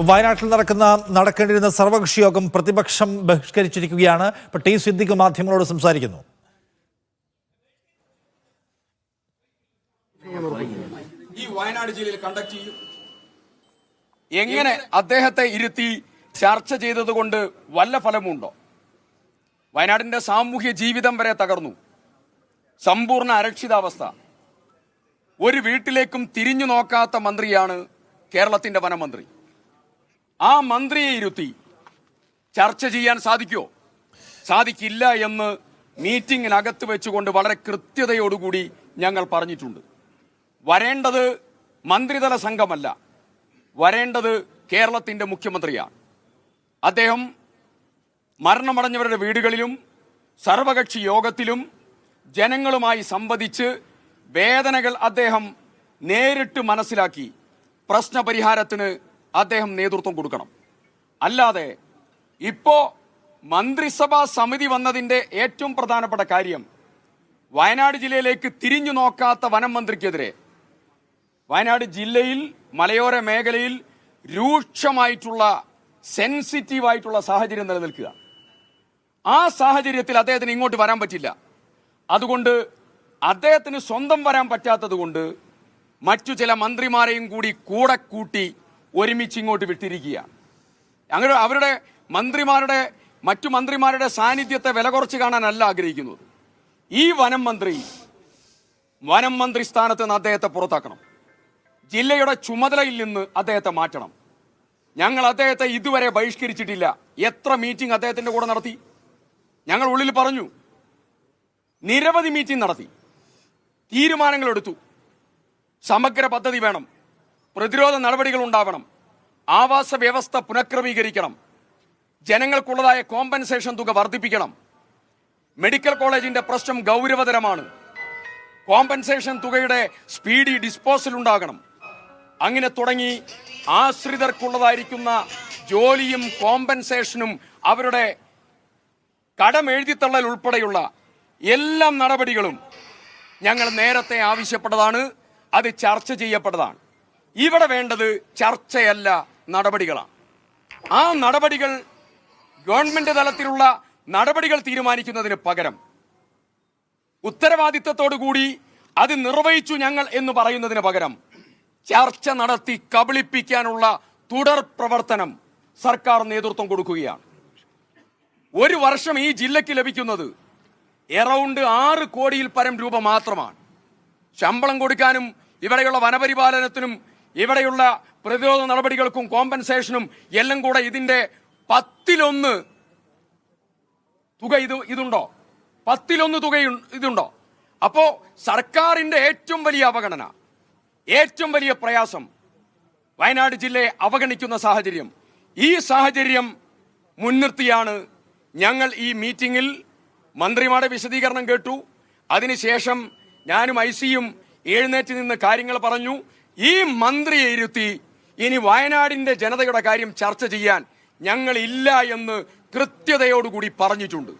വയനാട്ടിൽ നടക്കേണ്ടിയിരുന്ന സർവകക്ഷി യോഗം പ്രതിപക്ഷം ബഹിഷ്കരിച്ചിരിക്കുകയാണ്. ഇപ്പോൾ ടി സിദ്ദിഖ് മാധ്യമങ്ങളോട് സംസാരിക്കുന്നു. ഈ വയനാട് ജില്ലയിൽ കണ്ടക്ട് ചെയ്യും. എങ്ങനെ അദ്ദേഹത്തെ ഇരുത്തി ചർച്ച ചെയ്തതുകൊണ്ട് വല്ല ഫലമുണ്ടോ? വയനാടിന്റെ സാമൂഹ്യ ജീവിതം വരെ തകർന്നു. സമ്പൂർണ്ണ അരക്ഷിതാവസ്ഥ. ഒരു വീട്ടിലേക്കും തിരിഞ്ഞു നോക്കാത്ത മന്ത്രിയാണ് കേരളത്തിന്റെ വനമന്ത്രി. ആ മന്ത്രിയെ ഇരുത്തി ചർച്ച ചെയ്യാൻ സാധിക്കുമോ? സാധിക്കില്ല എന്ന് മീറ്റിംഗിനകത്ത് വെച്ചുകൊണ്ട് വളരെ കൃത്യതയോടുകൂടി ഞങ്ങൾ പറഞ്ഞിട്ടുണ്ട്. വരേണ്ടത് മന്ത്രിതല സംഘമല്ല, വരേണ്ടത് കേരളത്തിന്റെ മുഖ്യമന്ത്രിയാണ്. അദ്ദേഹം മരണമടഞ്ഞവരുടെ വീടുകളിലും സർവകക്ഷി യോഗത്തിലും ജനങ്ങളുമായി സംവദിച്ച് വേദനകൾ അദ്ദേഹം നേരിട്ട് മനസ്സിലാക്കി പ്രശ്നപരിഹാരത്തിന് അദ്ദേഹം നേതൃത്വം കൊടുക്കണം. അല്ലാതെ ഇപ്പോ മന്ത്രിസഭാ സമിതി വന്നതിന്റെ ഏറ്റവും പ്രധാനപ്പെട്ട കാര്യം വയനാട് ജില്ലയിലേക്ക് തിരിഞ്ഞു നോക്കാത്ത വനം മന്ത്രിക്കെതിരെ വയനാട് ജില്ലയിൽ മലയോര മേഖലയിൽ രൂക്ഷമായിട്ടുള്ള സെൻസിറ്റീവായിട്ടുള്ള സാഹചര്യം നിലനിൽക്കുക. ആ സാഹചര്യത്തിൽ അദ്ദേഹത്തിന് ഇങ്ങോട്ട് വരാൻ പറ്റില്ല. അതുകൊണ്ട് അദ്ദേഹത്തിന് സ്വന്തം വരാൻ പറ്റാത്തത് കൊണ്ട് മറ്റു ചില മന്ത്രിമാരെയും കൂടി കൂടെ കൂട്ടി ഒരുമിച്ച് ഇങ്ങോട്ട് വിട്ടിരിക്കുകയാണ്. അങ്ങനെ അവരുടെ മറ്റു മന്ത്രിമാരുടെ സാന്നിധ്യത്തെ വില കുറച്ച് കാണാനല്ല ആഗ്രഹിക്കുന്നത്. ഈ വനം മന്ത്രി സ്ഥാനത്ത് നിന്ന് അദ്ദേഹത്തെ പുറത്താക്കണം. ജില്ലയുടെ ചുമതലയിൽ നിന്ന് അദ്ദേഹത്തെ മാറ്റണം. ഞങ്ങൾ അദ്ദേഹത്തെ ഇതുവരെ ബഹിഷ്കരിച്ചിട്ടില്ല. എത്ര മീറ്റിംഗ് അദ്ദേഹത്തിന്റെ കൂടെ നടത്തി? ഞങ്ങൾ ഉള്ളിൽ പറഞ്ഞു, നിരവധി മീറ്റിംഗ് നടത്തി, തീരുമാനങ്ങൾ എടുത്തു. സമഗ്ര പദ്ധതി വേണം, പ്രതിരോധ നടപടികൾ ഉണ്ടാവണം, ആവാസ വ്യവസ്ഥ പുനഃക്രമീകരിക്കണം, ജനങ്ങൾക്കുള്ളതായ കോമ്പൻസേഷൻ തുക വർദ്ധിപ്പിക്കണം, മെഡിക്കൽ കോളേജിന്റെ പ്രശ്നം ഗൗരവതരമാണ്, കോമ്പൻസേഷൻ തുകയുടെ സ്പീഡി ഡിസ്പോസൽ ഉണ്ടാകണം. അങ്ങനെ തുടങ്ങി ആശ്രിതർക്കുള്ളതായിരിക്കുന്ന ജോലിയും കോമ്പൻസേഷനും അവരുടെ കടമെഴുതിത്തള്ളൽ ഉൾപ്പെടെയുള്ള എല്ലാ നടപടികളും ഞങ്ങൾ നേരത്തെ ആവശ്യപ്പെട്ടതാണ്. അത് ചർച്ച ചെയ്യപ്പെട്ടതാണ്. ഇവിടെ വേണ്ടത് ചർച്ചയല്ല, നടപടികളാണ്. ആ നടപടികൾ ഗവൺമെന്റ് തലത്തിലുള്ള നടപടികൾ തീരുമാനിക്കുന്നതിന് പകരം ഉത്തരവാദിത്തത്തോടുകൂടി അത് നിർവഹിച്ചു ഞങ്ങൾ എന്ന് പറയുന്നതിന് പകരം ചർച്ച നടത്തി കബളിപ്പിക്കാനുള്ള തുടർ പ്രവർത്തനം സർക്കാർ നേതൃത്വം കൊടുക്കുകയാണ്. ഒരു വർഷം ഈ ജില്ലയ്ക്ക് ലഭിക്കുന്നത് എറൗണ്ട് 6 കോടിയിൽ പരം രൂപ മാത്രമാണ്. ശമ്പളം കൊടുക്കാനും ഇവിടെയുള്ള വനപരിപാലനത്തിനും ഇവിടെയുള്ള പ്രതിരോധ നടപടികൾക്കും കോമ്പൻസേഷനും എല്ലാം കൂടെ ഇതിന്റെ 10-1 തുക ഇതുണ്ടോ? 10-1 തുക ഇതുണ്ടോ? അപ്പോ സർക്കാരിന്റെ ഏറ്റവും വലിയ അവഗണന, ഏറ്റവും വലിയ പ്രയാസം വയനാട് ജില്ലയെ അവഗണിക്കുന്ന സാഹചര്യം. ഈ സാഹചര്യം മുൻനിർത്തിയാണ് ഞങ്ങൾ ഈ മീറ്റിംഗിൽ മന്ത്രിമാരുടെ വിശദീകരണം കേട്ടു. അതിനുശേഷം ഞാനും ഐസിയും എഴുന്നേറ്റ് നിന്ന് കാര്യങ്ങൾ പറഞ്ഞു. ഈ മന്ത്രിയെ ഇരുത്തി ഇനി വയനാടിന്റെ ജനതയുടെ കാര്യം ചർച്ച ചെയ്യാൻ ഞങ്ങൾ ഇല്ല എന്ന് കൃത്യതയോടുകൂടി പറഞ്ഞിട്ടുണ്ട്.